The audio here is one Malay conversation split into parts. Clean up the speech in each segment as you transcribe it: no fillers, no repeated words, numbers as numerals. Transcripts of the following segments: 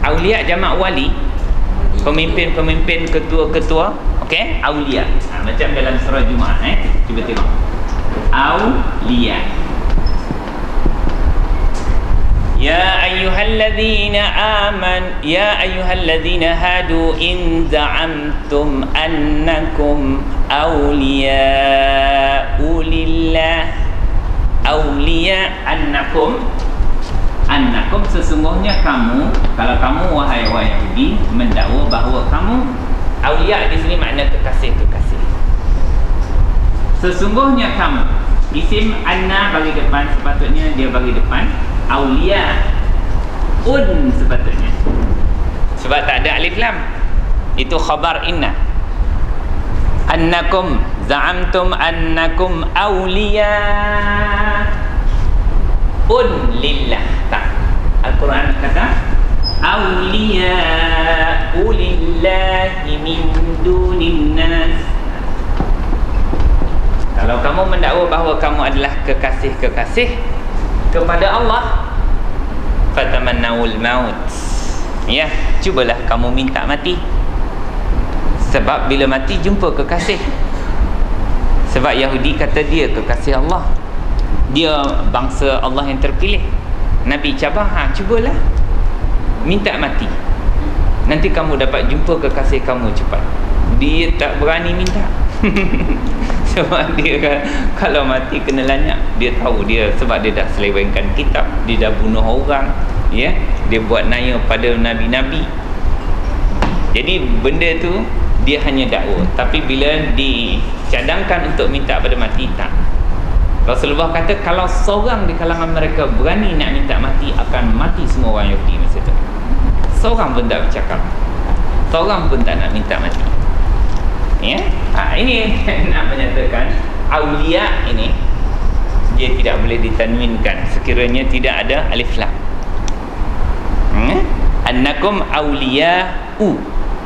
Aulia jamak wali, pemimpin-pemimpin, ketua-ketua. Okey, aulia. Macam dalam surah Jumaat, cuba tengok. Aulia. Ya ayyuhalladzina hadu in za'amtum annakum awliya'u lillah. Awliya annakum sesungguhnya kamu, kalau kamu wahai orang Yahudi mendakwa bahawa kamu awliya, di sini makna kekasih-kekasih. Sesungguhnya kamu, isim anna bagi depan, sepatutnya dia bagi depan. Awliya sepatutnya, sebab tak ada alif lam, itu khabar inna. Annakum za'amtum annakum awliya lillah. Tak, Al-Quran kata awliya lillahi min dunin nas. Kalau kamu mendakwa bahawa kamu adalah kekasih-kekasih kepada Allah, fatamannawul maut, ya, cubalah kamu minta mati. Sebab bila mati jumpa kekasih. Sebab Yahudi kata dia kekasih Allah, dia bangsa Allah yang terpilih. Nabi cabar, cubalah minta mati, nanti kamu dapat jumpa kekasih kamu cepat. Dia tak berani minta. Sebab dia kalau mati kena lanyak. Dia tahu dia, sebab dia dah selewengkan kitab, dia dah bunuh orang, ya, dia buat naya pada nabi-nabi. Jadi benda tu dia hanya dakwa, tapi bila dicadangkan untuk minta pada mati, tak. Rasulullah kata kalau seorang di kalangan mereka berani nak minta mati, akan mati semua orang Yahudi masa tu. Seorang pun tak bercakap, seorang pun tak nak minta mati, ya. Ini nak menyatakan aulia ini dia tidak boleh ditanwinkan sekiranya tidak ada alif lam. Annakum awliya'u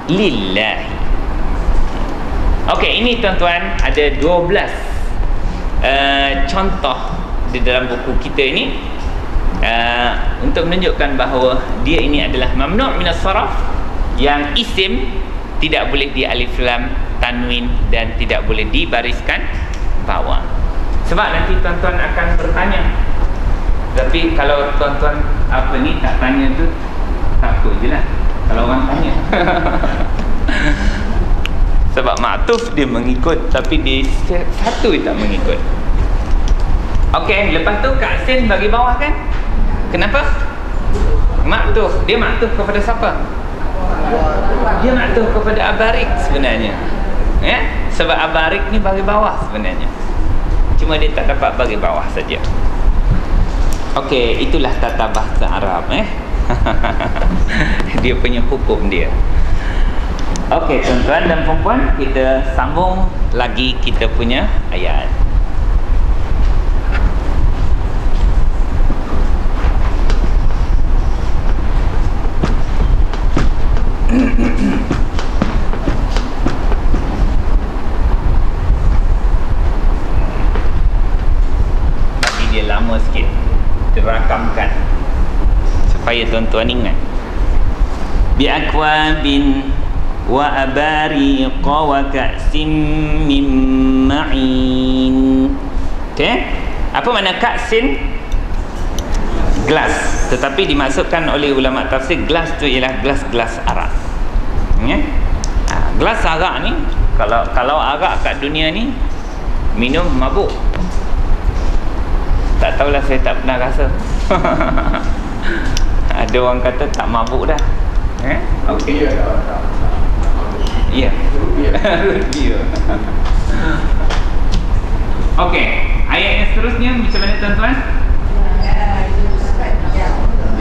lillahi. Okey, ini tuan-tuan ada 12 contoh di dalam buku kita ini untuk menunjukkan bahawa dia ini adalah mamnu' minas saraf, yang isim tidak boleh di alif lam, tanwin, dan tidak boleh dibariskan bawah. Sebab nanti tuan-tuan akan bertanya. Tapi kalau tuan-tuan tak tanya tu, takut je lah kalau orang tanya. Sebab maktuf dia mengikut, tapi dia satu tak mengikut. Okey, lepas tu Kak Sin bagi bawah kan? Kenapa? Maktuf. Dia maktuf kepada siapa? Dia maktuf kepada Abarik sebenarnya, ya? Sebab Abarik ni bagi bawah sebenarnya, cuma dia tak dapat bagi bawah saja. Okey, itulah tata bahasa Arab, dia punya hukum dia. Okey, tuan-tuan dan puan-puan, kita sambung lagi kita punya ayat. Bagi dia lama sikit, dirakamkan supaya tuan-tuan ingat. Bi'akwabin wa abariqa wa ka'sim min ma'in. Okey, apa makna ka'sin? Gelas. Tetapi dimaksudkan oleh ulama tafsir, gelas tu ialah gelas-gelas arak, ya? Gelas arak ni, kalau arak kat dunia ni minum mabuk. Tak tahulah, saya tak pernah rasa. Ada orang kata tak mabuk dah, okey. Ya. Rupiah. Okey, ayat yang seterusnya macam mana tuan-tuan?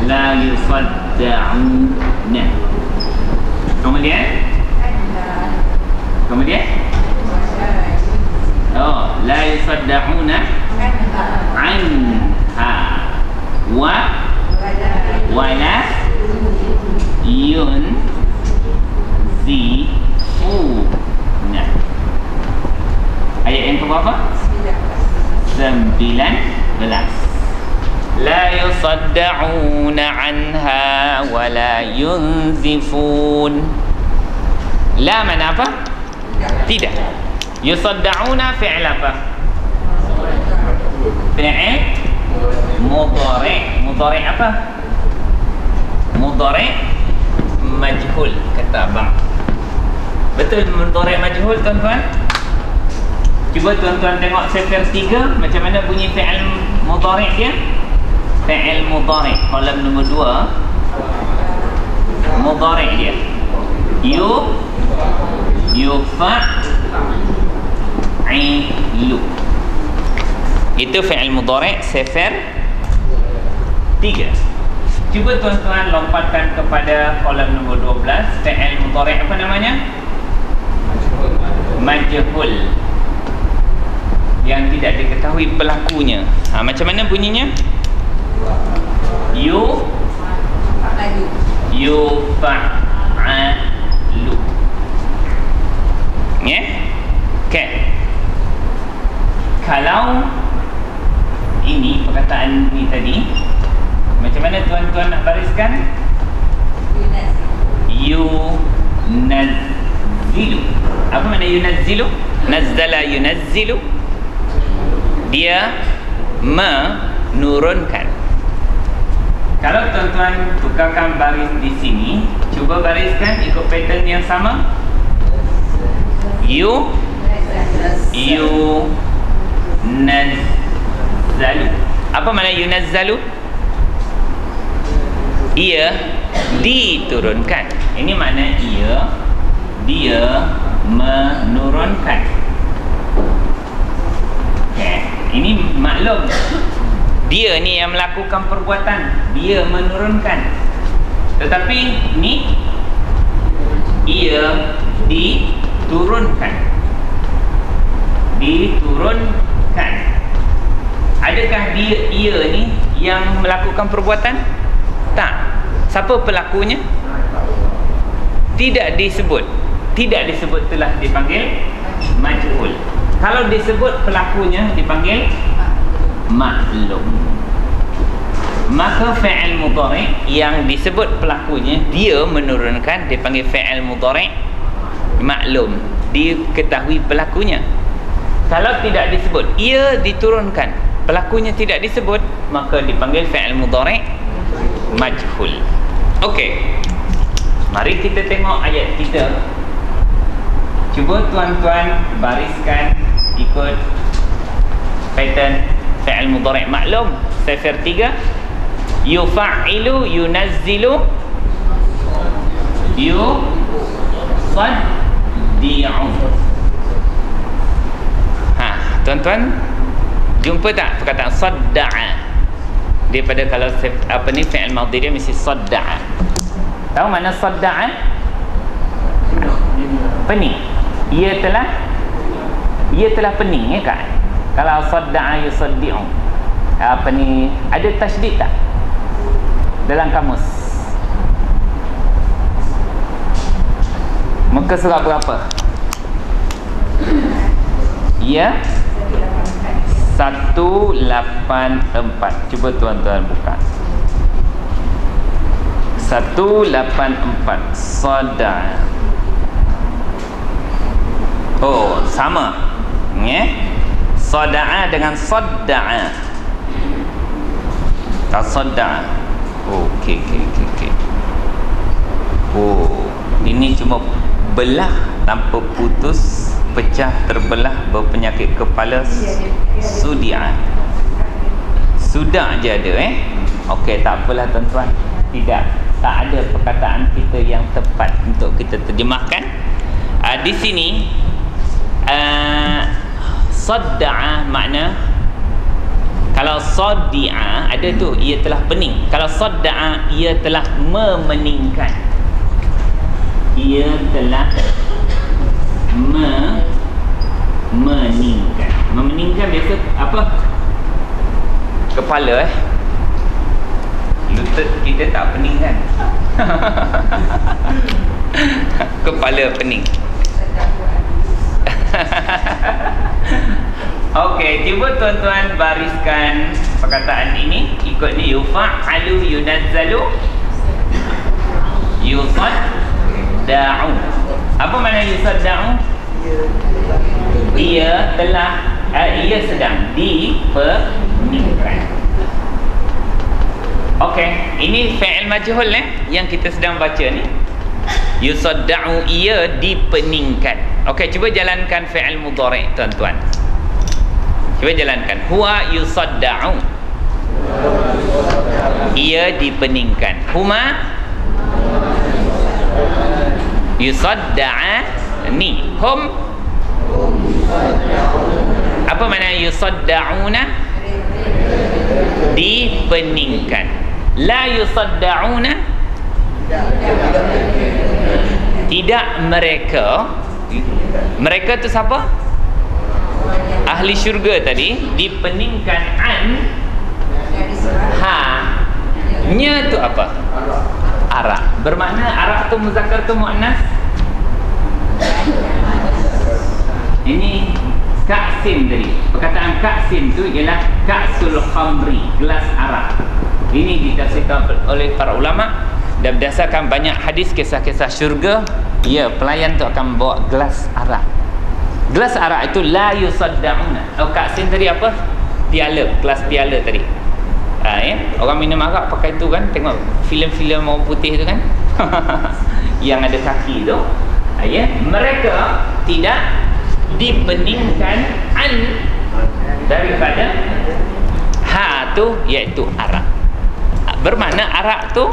La yusadda'una. Kemudian la yusadda'una anha wala yunzifuna. Ayat yang keberapa? 19. la yusaddauna anha wa la yunzifun. La mana apa? Tidak. Yusaddauna fi'il apa? Fi'il mudhari'. Mudhari' apa? Mudhari' majhul, kata abang. Betul mudhari' majhul tuan-tuan? Cuba tuan-tuan tengok sifir 3 macam mana bunyi fi'il mudhari' dia. Fi'il mudhari' kolom nombor 2 mudhari' dia yufa'ilu. Itu fi'il mudhari' sifir 3. Cuba tuan-tuan lompatkan kepada kolom nombor 12. Fi'il mudhari' apa namanya? Majhul, yang tidak diketahui pelakunya. Macam mana bunyinya? Yufa'alu. Ya? Okey. Kalau ini perkataan ini tadi, macam mana tuan-tuan nak bariskan? Yunazzilu. Apa makna yunazzilu? Nazzala yunazzilu. Dia menurunkan. Kalau tuan-tuan tukarkan baris di sini, cuba bariskan ikut pattern yang sama. Yunazzalu. Apa makna yunazzalu? Ia diturunkan. Ini makna dia menurunkan. Ini maklum, dia ni yang melakukan perbuatan, dia menurunkan. Tetapi ni ia diturunkan. Diturunkan. Adakah ia ni yang melakukan perbuatan? Tak. Siapa pelakunya? Tidak disebut. Tidak disebut telah dipanggil majhul. Kalau disebut pelakunya dipanggil maklum. Maka fi'il mudhari' yang disebut pelakunya, dia menurunkan, dipanggil fi'il mudhari' maklum, diketahui pelakunya. Kalau tidak disebut, ia diturunkan, pelakunya tidak disebut, maka dipanggil fi'il mudhari' majhul. Okey, mari kita tengok ayat kita. Cuba tuan-tuan bariskan ikut pattern fi'il mudhari' maklum. Sifir 3, yufa'ilu, yunazzilu, yusaddi'u. Tuan-tuan jumpa tak perkataan sadda'a? Daripada kalau apa ni fi'il madhi dia mesti sadda'a. Tahu mana sadda'a? Pening. Ia telah pening, ya kan? Kalau sadda'a yusaddi'u, apa ni, ada tasydid tak dalam kamus? Muka surat berapa? Ya, 184. Cuba tuan-tuan buka 184. Sadda'a. Oh, sama. Ya. Sadda'a dengan sadda'a. Tasadda'a. Okey. Oh, ini cuma belah tanpa putus, pecah, terbelah, berpenyakit kepala. Sudi'a. Sudah je ada, Okey, tak apalah tuan-tuan. Tak ada perkataan kita yang tepat untuk kita terjemahkan. Di sini sadda'a makna, kalau saddi'a ada tu, ia telah pening. Kalau sadda'a, ia telah memeningkan. Ia telah memeningkan. Memeningkan biasa apa? Kepala, lutut kita tak pening kan? Kepala pening. Okey, cuba tuan-tuan bariskan perkataan ini. Ikut ni, yufa'alu, yunazzalu, yusadda'u. Apa makna yusadda'u? Ia sedang dipeningkan. Okey, ini fi'il majhul yang kita sedang baca ni. Yusadda'u, ia dipeningkan. Okey, cuba jalankan fi'il mudhari' tuan-tuan. Cuba jalankan. Huwa yusadda'u, ia dipeningkan. Huma yusadda'ani. Hum, apa makna yusadda'una? Dipeningkan. La yusadda'una, tidak mereka. Mereka tu siapa? Ahli syurga tadi. Dipeningkan an, ha, nya tu apa? Arak. Bermakna arak tu muzakkar ke muannas? Ini ka'sin tadi. Perkataan ka'sin tu ialah ka'sul khamri, gelas arak. Ini ditafsirkan oleh para ulama dan berdasarkan banyak hadis kisah-kisah syurga. Ya, pelayan tu akan bawa gelas arak. Gelas arak itu la yusadda'una. Ka'sin tadi apa? Piala, gelas piala tadi. Orang minum arak pakai tu kan. Tengok filem-filem orang putih tu kan. Yang ada kaki tu. Mereka tidak dipeningkan an daripada ha tu, iaitu arak. Bermakna arak tu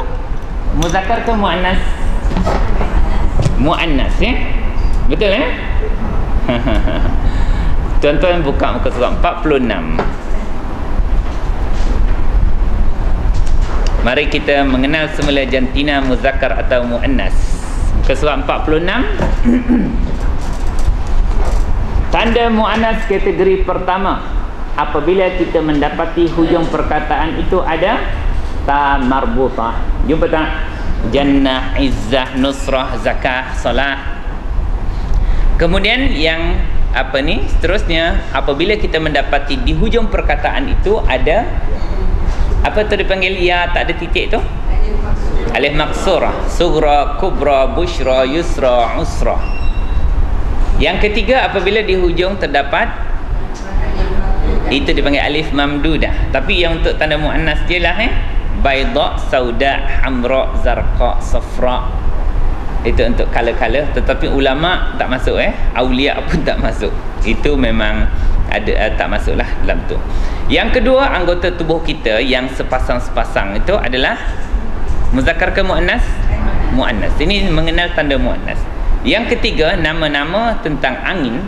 muzakkar ke muannas? Muannas, betul Tuan-tuan buka muka surat 46. Mari kita mengenal semula jantina muzakkar atau muannas. Muka surat 46. Tanda muannas kategori pertama, apabila kita mendapati hujung perkataan itu ada ta marbutah. Jumpa tak? Jannah, izzah, nusrah, zakah, salah. Kemudian yang apa ni? Seterusnya, apabila kita mendapati di hujung perkataan itu ada apa tu dipanggil ya tak ada titik tu? Alif maksurah, sughra, kubra, bushra, yusra, usra. Yang ketiga, apabila di hujung terdapat itu dipanggil alif mamdudah. Tapi yang untuk tanda muannas jelah baydha, sauda, hamra, zarqa, safra. Itu untuk color-color, tetapi ulama tak masuk aulia pun tak masuk. Itu memang ada tak masuklah dalam tu. Yang kedua, anggota tubuh kita yang sepasang-sepasang itu adalah muzakkar ke muannas? Muannas. Ini mengenal tanda muannas. Yang ketiga, nama-nama tentang angin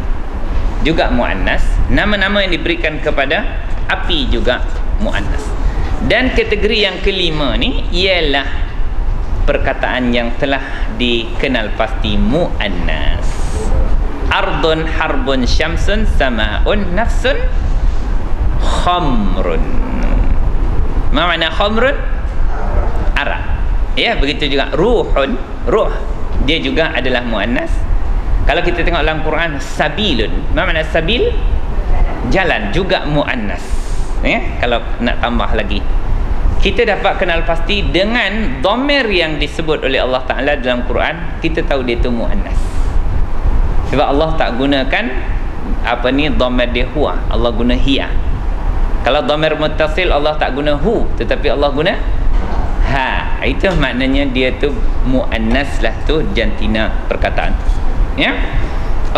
juga muannas. Nama-nama yang diberikan kepada api juga muannas. Dan kategori yang kelima ni ialah perkataan yang telah dikenal pasti muannas. Ardun, harbun, syamsun, samaun, nafsun, khamrun. Apa makna khamrun? Arak. Ya, begitu juga ruhun, ruh, dia juga adalah muannas. Kalau kita tengok dalam Quran, sabilun. Apa makna sabil? Jalan, juga muannas. Kalau nak tambah lagi, kita dapat kenal pasti dengan dhamir yang disebut oleh Allah Ta'ala dalam Quran. Kita tahu dia itu muannas, sebab Allah tak gunakan apa ni dhamir dia huwa, Allah guna hiya. Kalau dhamir muttasil, Allah tak guna hu, tetapi Allah guna ha. Itu maknanya dia tu muannas lah, tu jantina perkataan. Ya.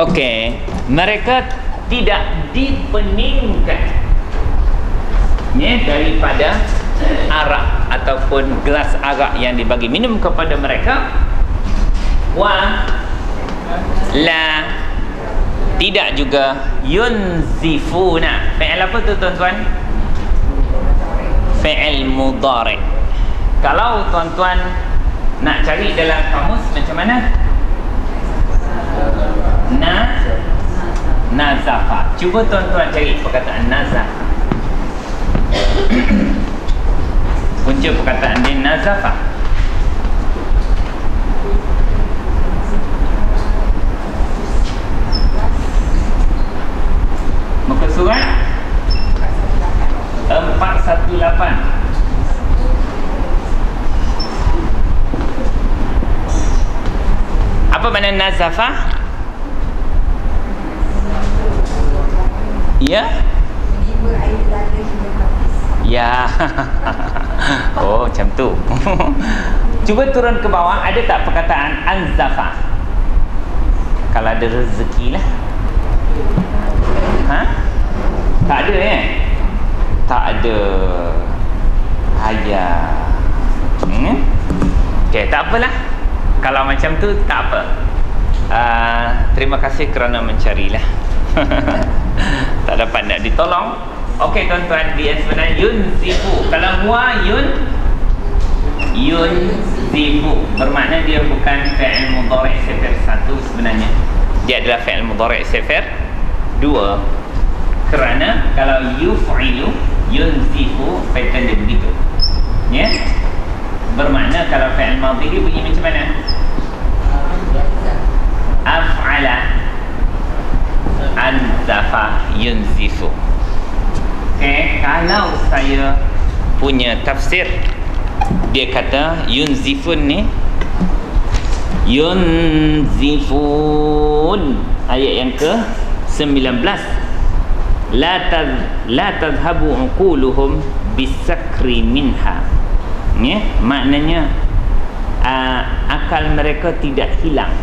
Okey, mereka tidak dipeningkan daripada arak ataupun gelas arak yang dibagi minum kepada mereka. Wa la, tidak juga yunzifuna. Fi'il apa tu tuan-tuan? Fi'il mudhari'. Kalau tuan-tuan nak cari dalam kamus macam mana? Nazafa. Cuba tuan-tuan cari perkataan nazaf. Punca perkataan dia nazafa. Muka surat makna nazafah? Ya? Ya. Oh, macam tu. Cuba turun ke bawah, ada tak perkataan anzafah? Kalau ada rezeki lah. Ha? Tak ada tak ada. Ayah. Okey, tak apalah. Kalau macam tu tak apa. Terima kasih kerana mencarilah. Tak dapat nak ditolong. Okey tuan-tuan, dia sebenarnya yunzifu. Kalau huwa yunzifu bermakna dia bukan fi'il mudhari' sifar 1 sebenarnya. Dia adalah fi'il mudhari' sifar 2. Kerana kalau yuf'ilu yunzifu pattern dia begitu. Ya. Bermakna kalau fi'il madhi dia bunyi macam mana? Af'ala anzafa yunzifu. Okay, kalau saya punya tafsir, dia kata yunzifun ni, yunzifun ayat yang ke 19, la tadhhabu uquluhum bisakri minha. Ya, maknanya akal mereka tidak hilang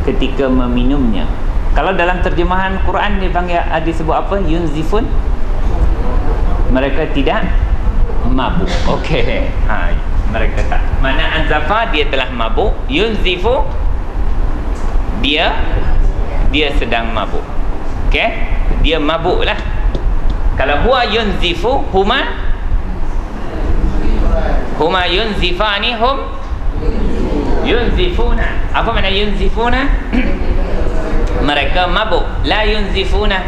ketika meminumnya. Kalau dalam terjemahan Quran dipanggil, disebut apa? Yunzifun, mereka tidak mabuk. Okey. Mereka tak. Mana anzafa dia telah mabuk, yunzifu dia sedang mabuk. Okey? Dia mabuklah. Kalau huwa yunzifu, huma yunzifani, hum yunzifuna. Apa makna yunzifuna? Mereka mabuk. La yunzifuna,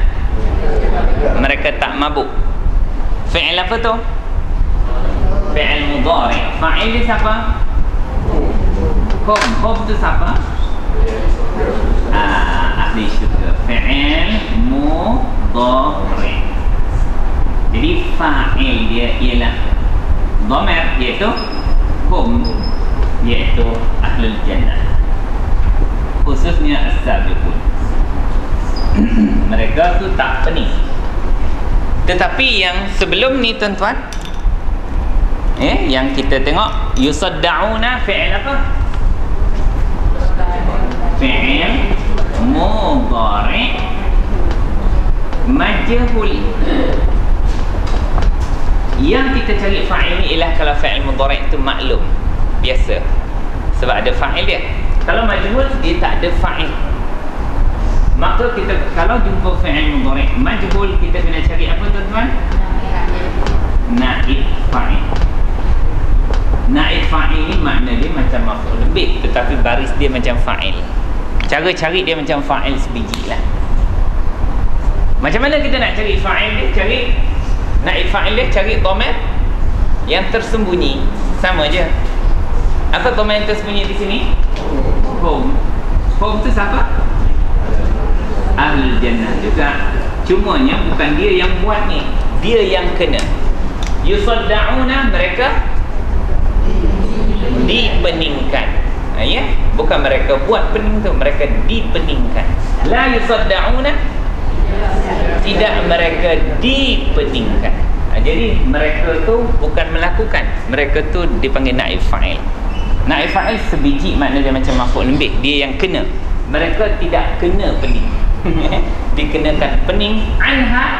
mereka tak mabuk. Fi'il apa tu? Fi'il mudhari'. Fa'il dia siapa? Hum tu siapa? Ahli syurga. Fi'il mudhari'. Jadi fa'il dia ialah dhamir, iaitu hum, iaitu ahlul jannah, khususnya as-sabiqun. Mereka tu tak pening. Tetapi yang sebelum ni tuan-tuan, yang kita tengok yusadda'una, fi'il apa? Fi'il mudhari' majhul. Yang kita cari fa'il ni ialah kalau fa'il mudhari' itu maklum, biasa, sebab ada fa'il dia. Kalau majhul, dia tak ada fa'il. Maka kita kalau jumpa fi'il mudhari' majhul, kita kena cari apa tuan-tuan? Naib fa'il. Naib fa'il ni makna dia macam maf'ul bih, tetapi baris dia macam fa'il. Cara cari dia macam fa'il sebiji lah. Macam mana kita nak cari fa'il dia? Cari naib fa'il dia, cari dhamir yang tersembunyi. Sama je. Apa dhamir yang tersembunyi di sini? Hum. Hum tu siapa? Ahlul jannah juga. Cumanya bukan dia yang buat ni, dia yang kena. Yusadda'una, mereka dipeningkan. Ya, bukan mereka buat pening tu, mereka dipeningkan. La yusadda'una, tidak mereka dipeningkan. Jadi mereka tu bukan melakukan, mereka tu dipanggil naib fa'il. Naib fa'il sebiji, makna dia macam maf'ul bih, dia yang kena. Mereka tidak kena pening. Dikenakan pening anha,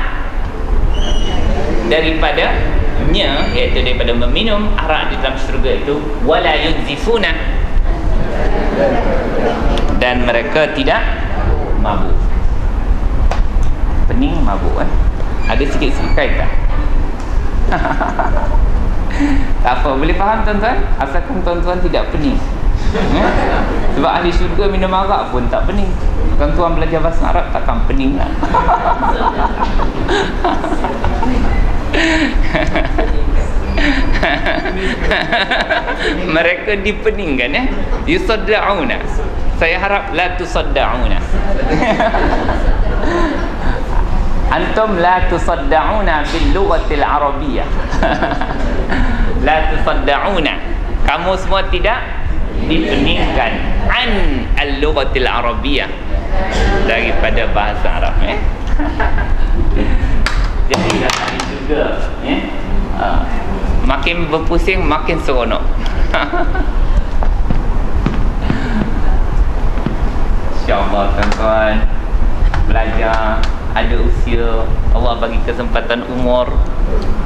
daripadanya, iaitu daripada meminum arak di dalam syurga itu. Wala yunzifuna, dan mereka tidak mabuk. Pening, mabuk ada sikit-sikit kaitan. Tak apa, boleh faham tuan-tuan, asalkan tuan-tuan tidak pening. Sebab ahli syurga minum arak pun tak pening. Tuan-tuan belajar bahasa Arab takkan pening lah. Mereka dipeningkan. Yusadda'una. Saya harap la tusadda'una. Antum la tusadda'una bil lughatil arabiyyah. La tusadda'una, kamu semua tidak dipeningkan an al-lughatil arabiyyah, daripada bahasa Arab. Jadi dalam juga makin berpusing makin seronok. InsyaAllah tuan-tuan, belajar, ada usia, Allah bagi kesempatan umur,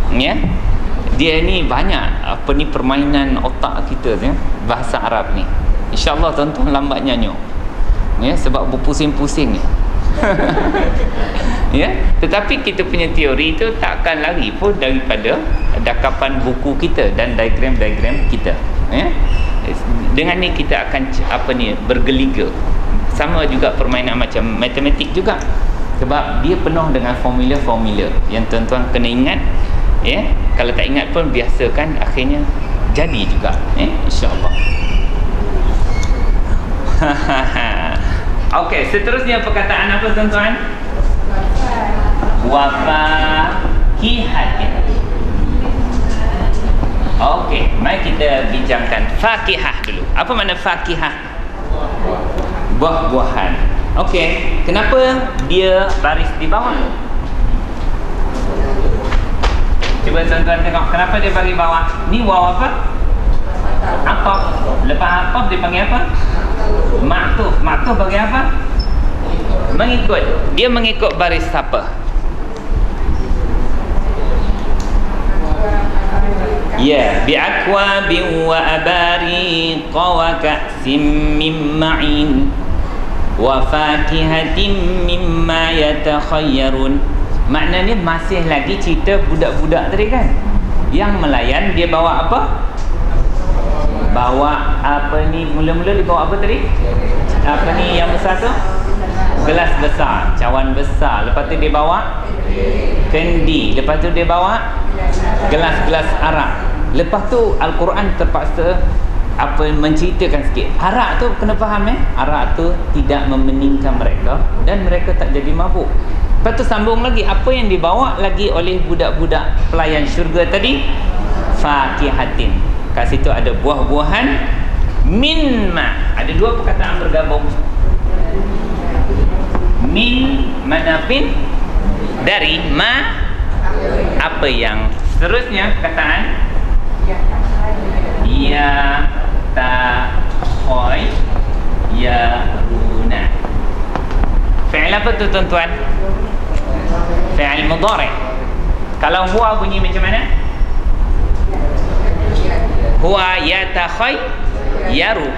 dia ni banyak permainan otak kita bahasa Arab ni. InsyaAllah tuan-tuan lambatnya nyok, sebab berpusing-pusing ni. Tetapi kita punya teori tu takkan lari pun daripada dakapan buku kita dan diagram-diagram kita. Dengan ni kita akan bergeliga. Sama juga permainan macam matematik juga, sebab dia penuh dengan formula-formula yang tuan-tuan kena ingat. Kalau tak ingat pun biasakan, akhirnya jadi juga. InsyaAllah. Okey, seterusnya perkataan apa tuan-tuan? Wafakihatin. Okey, mari kita bincangkan fakihah dulu. Apa makna fakihah? Buah-buahan. Okey, kenapa dia baris di bawah? Cuba tuan-tuan tengok, kenapa dia bagi bawah? Ni waw apa? Ataf. Lepas ataf dia panggil apa? Ma'tuf. Ma'tuf bagi apa? Mengikut. Dia mengikut baris siapa? Ya, bi'akwabin wa abariqa wa ka'sim min ma'in wa fakihatin mimma yatakhayyarun. Maknanya masih lagi cerita budak-budak tadi kan, yang melayan. Dia bawa apa? Bawa apa ni? Mula-mula dia bawa apa tadi? Apa ni yang besar tu? Gelas besar, cawan besar. Lepas tu dia bawa kendi. Lepas tu dia bawa gelas-gelas arak. Lepas tu Al-Quran terpaksa menceritakan sikit. Arak tu kena faham arak tu tidak memeningkan mereka dan mereka tak jadi mabuk. Lepas tu sambung lagi, apa yang dibawa lagi oleh budak-budak pelayan syurga tadi? Fakihatin. Kat situ ada buah-buahan. Min ma. Ada dua perkataan bergabung. Min manapin, dari ma apa yang. Seterusnya perkataan ya ta khoy ya runa. Fi'il apa tu tuan-tuan? Fi'il mudhari'. Kalau huwa bunyi macam mana? Huwa yatakhayyaru.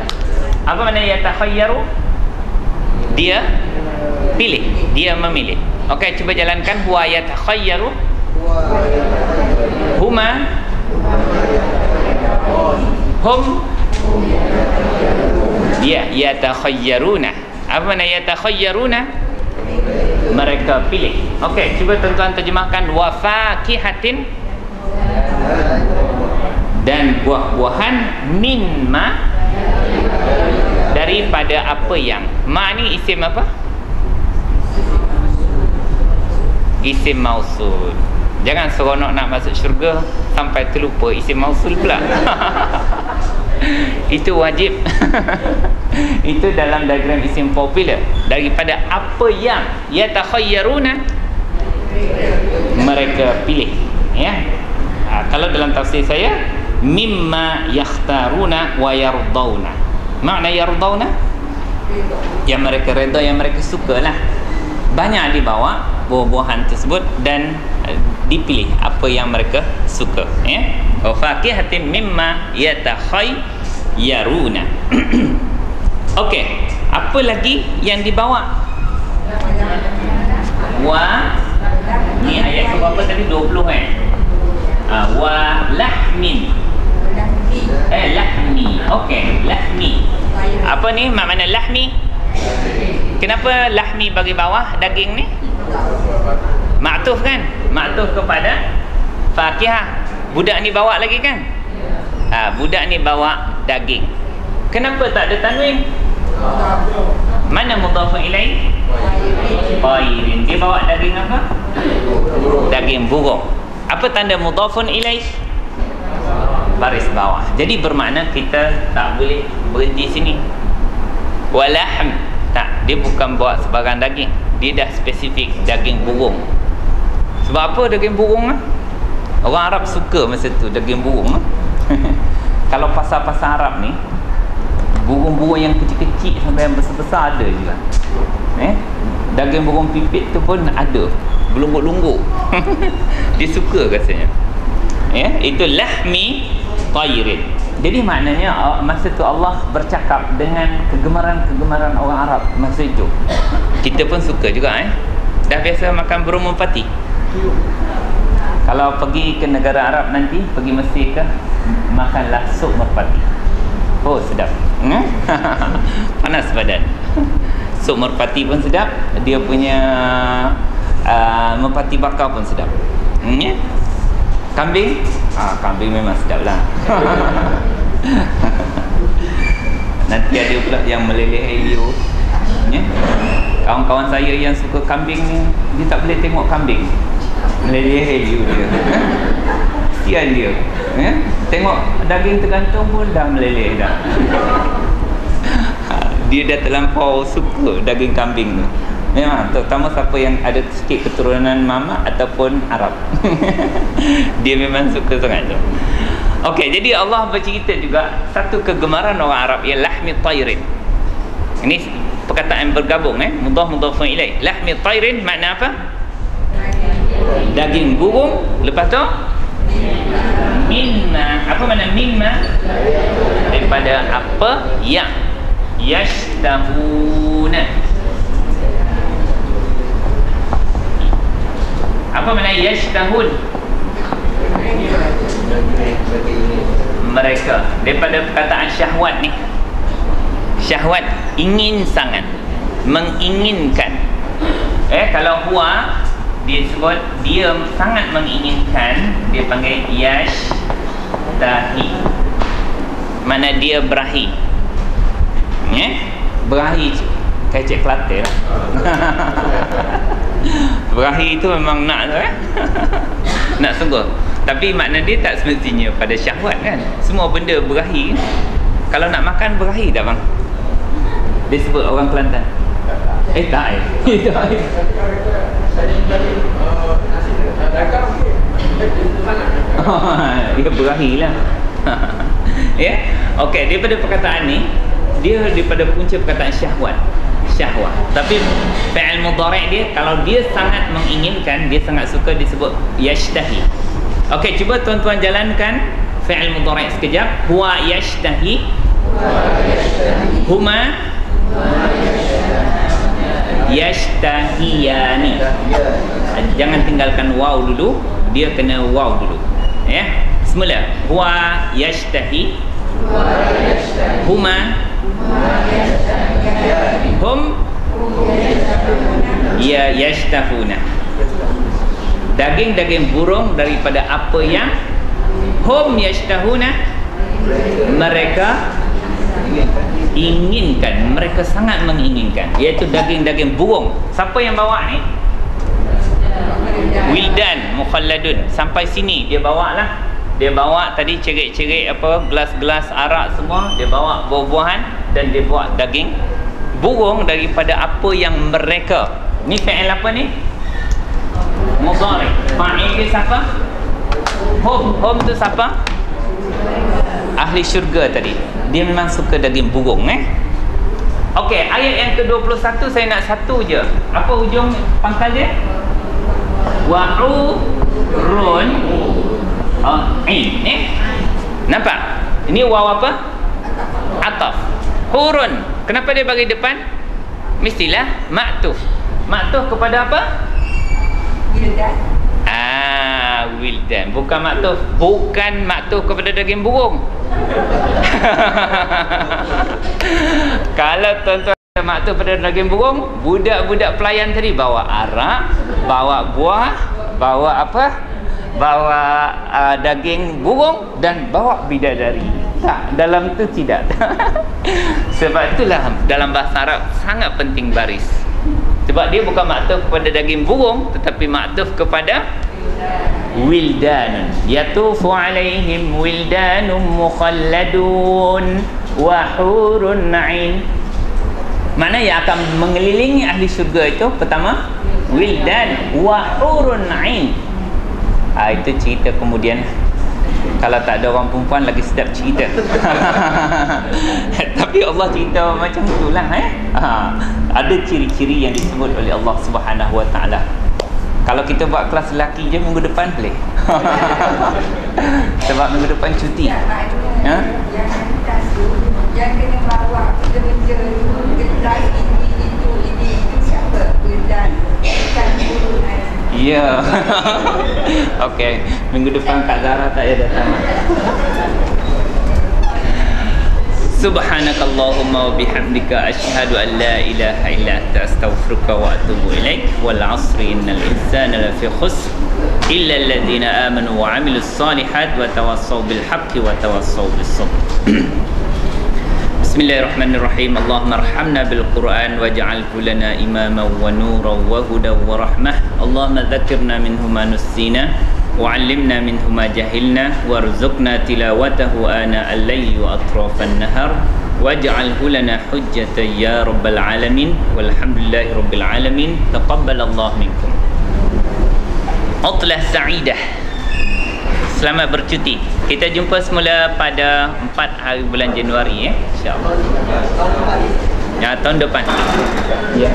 Apa makna yatakhayyaru? Dia pilih, dia memilih. Okey, cuba jalankan. Huwa yatakhayyaru. Huma. Hum. Ya, yatakhayyaruna. Apa makna yatakhayyaruna? Mereka pilih. Okey, cuba tuan-tuan terjemahkan. Wa fakihatin, dan buah-buahan. Min ma, daripada apa yang. Ma ni isim apa? Isim mausul. Jangan seronok nak masuk syurga sampai terlupa isim mausul pula. Itu wajib. Itu dalam diagram isim popular. Daripada apa yang yatakhayyaruna, mereka pilih. Kalau dalam tafsir saya, mimma yakhtaruna wa yardawna. Makna yardawna, yang mereka reda, yang mereka suka lah. Banyak dibawa buah-buahan tersebut dan dipilih apa yang mereka suka. Wa fakihatin mimma yatakhayyaruna. Okey, apa lagi yang dibawa? Wa, ni ayat berapa tadi? 20 wa lahmin. Lahmi. Okey, lahmi. Apa ni makna lahmi? Kenapa lahmi bagi bawah daging ni? Ma'tuf kan? Ma'tuf kepada fakihah. Budak ni bawa lagi kan? Budak ni bawa daging. Kenapa tak ada tanwin? Mana mudhafun ilaih? Tairin. Dia bawa daging apa? Daging burung. Apa tanda mudhafun ilaih? baris bawah. Jadi bermakna kita tak boleh berhenti sini. Walahm, tak, dia bukan buat sebarang daging. Dia dah spesifik daging burung. Sebab apa daging burung lah? Orang Arab suka masa tu daging burung lah. Kalau pasar-pasar Arab ni, burung-burung yang kecil-kecil sampai yang besar-besar ada juga. Daging burung pipit tu pun ada, berlungguk-lungguk. Dia suka rasanya. Itu lahmi tayrin. Jadi maknanya masa tu Allah bercakap dengan kegemaran-kegemaran orang Arab masa itu. Kita pun suka juga. Dah biasa makan burung merpati. Kalau pergi ke negara Arab nanti, pergi Mesir ke, makanlah sup merpati. Oh, sedap. Panas badan. Sup merpati pun sedap. Dia punya merpati bakar pun sedap. Kambing? Kambing memang sedap lah. Nanti ada pula yang meleleh Helio. Kawan-kawan saya yang suka kambing ni, dia tak boleh tengok kambing meleleh Helio dia. Kesian dia. Tengok daging tergantung pun dah meleleh dah. Dia dah terlampau suka daging kambing tu. Memang, terutama siapa yang ada sikit keturunan Mama ataupun Arab. Dia memang suka sangat tu. Okey, jadi Allah bercerita juga satu kegemaran orang Arab, ialah lahmi tayrin. Ini perkataan bergabung, mudhaf-mudhafun ilaih. Lahmi tayrin makna apa? Daging burung. Lepas tu mimma. Apa makna mimma? Daripada apa yang yashtahuna. Apa makna yashtahun? Mereka. Daripada perkataan syahwat ni. Syahwat, ingin sangat, menginginkan. Kalau huwa, dia sebut dia sangat menginginkan, dia panggil yashtahi. Mana dia berahi. Berahi kecek Kelantan lah. Berahi itu memang nak tu nak sungguh. Tapi makna dia tak semestinya pada syahwat kan. Semua benda berahi. Kalau nak makan berahi tak bang? Dia sebut orang Kelantan. Tak dia berahi lah. Okey, daripada perkataan ni, dia daripada punca perkataan syahwat. Syahwat. Tapi fi'il mudhari' dia, kalau dia sangat menginginkan, dia sangat suka, disebut yashtahi. Okey, cuba tuan-tuan jalankan fi'il mudhari' sekejap. Huwa yashtahi. Huma yashtahiyani. Jangan tinggalkan waw dulu, dia kena waw dulu. Semula. Huwa yashtahi. Huma hum yashtahuna. Daging-daging burung daripada apa yang hum yashtahuna, mereka inginkan, mereka sangat menginginkan, iaitu daging-daging burung. Siapa yang bawa ni? Wildan mukhalladun. Sampai sini dia bawa lah. Dia bawa tadi cerik-cerik apa, gelas-gelas arak semua, dia bawa buah-buahan dan dia bawa daging burung daripada apa yang mereka. Ni fi'il apa ni? Mudhari'. Fa'il dia siapa? Hum. Hum tu siapa? Ahli syurga tadi. Dia memang suka daging burung. Okey, ayat yang ke-21 saya nak satu je. Apa hujung pangkal dia? Wa'urun. Nampak? Ini waw apa? Ataf. Hurun. Kenapa dia bagi depan? Mestilah ma'tuf. Ma'tuf kepada apa? Wildan. Wildan. Bukan ma'tuf. Bukan ma'tuf kepada daging burung. Kalau tuan-tuan ma'tuf pada daging burung, budak-budak pelayan tadi bawa arak, bawa buah, bawa apa? Bawa daging burung dan bawa bidadari. Tak, dalam tu tidak. Sebab itulah dalam bahasa Arab sangat penting baris. Sebab dia bukan maktuf kepada daging burung, tetapi maktuf kepada wildanun yatufu alaihim wildanum mukhalladun wa hurun 'ain. Mana yang akan mengelilingi ahli syurga itu? Pertama, wildan wa hurun 'ain. Itu cerita kemudian. Kalau tak ada orang perempuan lagi sedap cerita. Tapi Allah cerita macam itulah ada ciri-ciri yang disebut oleh Allah Subhanahu Wa Taala. Kalau kita buat kelas lelaki je minggu depan boleh. Sebab minggu depan cuti. Yang kena bawa kerja ini siapa? Dan ya. Okey, minggu depan Kak Zara tak payah datang. Subhanakallahumma wa bihamdika asyhadu an la ilaha illa anta astaghfiruka wa atubu ilaik. Wal 'asri innal insana lafi khusr illa alladhina amanu wa 'amilus solihat wa tawassaw bil haqqi wa tawassaw bis sabr. Bismillahirrahmanirrahim. Allahumma arhamna bil Qur'an waj'alhu lana imaman wa nuran wa hudan wa rahmah. Allahumma dzakkirna minhu ma nussina wa 'allimna minhu ma jahilna warzuqna tilawatahu ana al-layli wa atrafan nahar waj'alhu lana hujjatan ya rabbal alamin walhamdulillahi rabbil alamin. Taqabbalallahu minkum. Utlah sa'idah. Selamat bercuti. Kita jumpa semula pada 4 hari bulan Januari, insya-Allah. Ya, tahun depan. Ya.